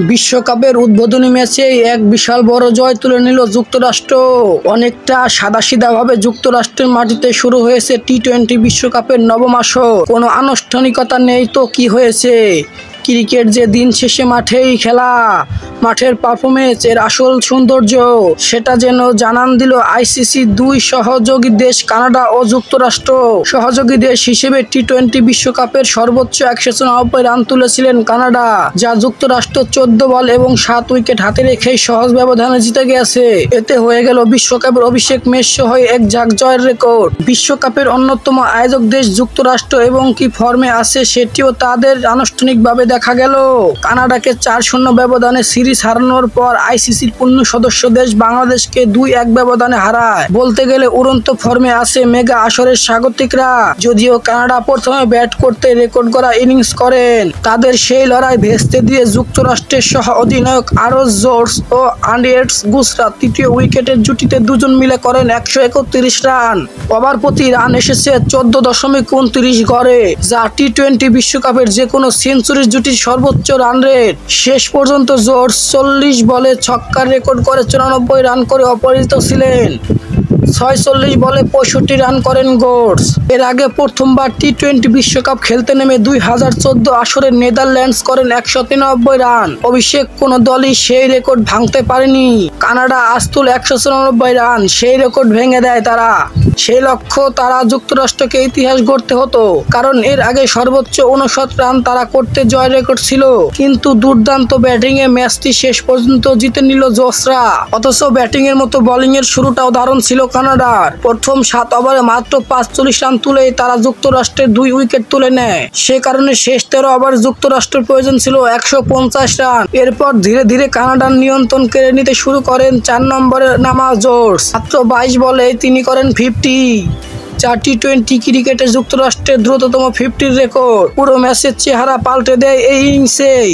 বিশ্বকাপের উদ্বোধনী ম্যাচে এক বিশাল বড় জয় তুলে নিল যুক্তরাষ্ট্র। অনেকটা সাদাসিধাভাবে যুক্তরাষ্ট্রের মাটিতে শুরু হয়েছে টি-20 বিশ্বকাপের নবম আসর। কোনো আনুষ্ঠানিকতা নেই তো কি হয়েছে, ক্রিকেট যে দিন শেষে মাঠেই খেলা, মাঠের পারফরমেন্স এর আসল সৌন্দর্য, সেটা যেন জানান দিল আইসিসি দুই সহযোগী দেশ কানাডা ও যুক্তরাষ্ট্র। সহযোগী দেশ হিসেবে টি-20 বিশ্বকাপের সর্বোচ্চ 194 রান তুলেছিলেন কানাডা, যা যুক্তরাষ্ট্র 14 বল এবং 7 উইকেট হাতে রেখেই সহজ ব্যবধানে জিতে গেছে। এতে হয়ে গেল বিশ্বকাপের অভিষেক ম্যাচ সহ এক ঝাঁক জয়ের রেকর্ড। বিশ্বকাপের অন্যতম আয়োজক দেশ যুক্তরাষ্ট্র এবং কি ফর্মে আছে সেটিও তাদের আনুষ্ঠানিকভাবে দেখা গেল। কানাডাকে 4-0 ব্যবধানে সিরিজ হারানোর পর আইসিসির পূর্ণ সদস্য দেশ বাংলাদেশকে 2-1 ব্যবধানে হারায়। বলতে গেলে উড়ন্ত ফর্মে আছে মেগা আসরের স্বাগতিকরা। যদিও কানাডা প্রথমে ব্যাট করতে রেকর্ড করা ইনিংস করেন, তাদের সেই লড়াই ভেস্তে দিয়ে যুক্তরাষ্ট্রের সহ অধিনায়ক আরস জোর্জ ও আন্ড্রিয়েস গুজরাত তৃতীয় উইকেটের জুটিতে দুজন মিলে করেন 131 রান। ওভার প্রতি রান এসেছে 14.29 গড়ে, যা টি-20 বিশ্বকাপের যে কোনো সেঞ্চুরির জুটির সর্বোচ্চ রান রেট। শেষ পর্যন্ত জোর্জ 40 বলে ছক্কার রেকর্ড করে 94 রান করে অপরাজিত ছিলেন। 46 বলে 65 রান করেন গোর্স। এর আগে প্রথমবার টি-20 বিশ্বকাপ খেলতে নেমে 2014 আসরে নেদারল্যান্ডস করেন 193 রান। অভিষেক কোনো দলই সেই রেকর্ড ভাঙতে পারেনি। কানাডা আজ তুলে 194 রান, সেই রেকর্ড ভেঙে দেয় তারা। সেই লক্ষ্য তারা যুক্তরাষ্ট্রকে ইতিহাস গড়তে হতো, কারণ এর আগে সর্বোচ্চ 59 রান তারা করতে জয় রেকর্ড ছিল। কিন্তু দুর্দান্ত ব্যাটিংয়ে ম্যাচটি শেষ পর্যন্ত জিতে নিল জোসরা। অথচ ব্যাটিংয়ের মতো বোলিংয়ের শুরুটাও দারুণ ছিল কানাডার। প্রথম 7 ওভারে মাত্র 45 রান তুলেই তারা যুক্তরাষ্ট্রের 2 উইকেট তুলে নেয়। সে কারণে শেষ 13 ওভারে যুক্তরাষ্ট্রের প্রয়োজন ছিল 150 রান। এরপর ধীরে ধীরে কানাডার নিয়ন্ত্রণ কেড়ে নিতে শুরু করেন 4 নম্বরে নামা জোর্জ। মাত্র 22 বলে তিনি করেন 50, যা টি-20 ক্রিকেটে যুক্তরাষ্ট্রের দ্রুততম 50 রেকর্ড। পুরো ম্যাচের চেহারা পাল্টে দেয় এই ইনিংসেই।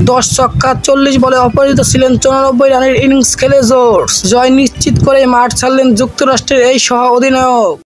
10 ছক্কা 40 বলে অপরাজিত ছিলেন 94 রানের ইনিংস খেলে জোর্জ জয় নিশ্চিত করে মাঠ ছাড়লেন যুক্তরাষ্ট্রের এই সহ অধিনায়ক।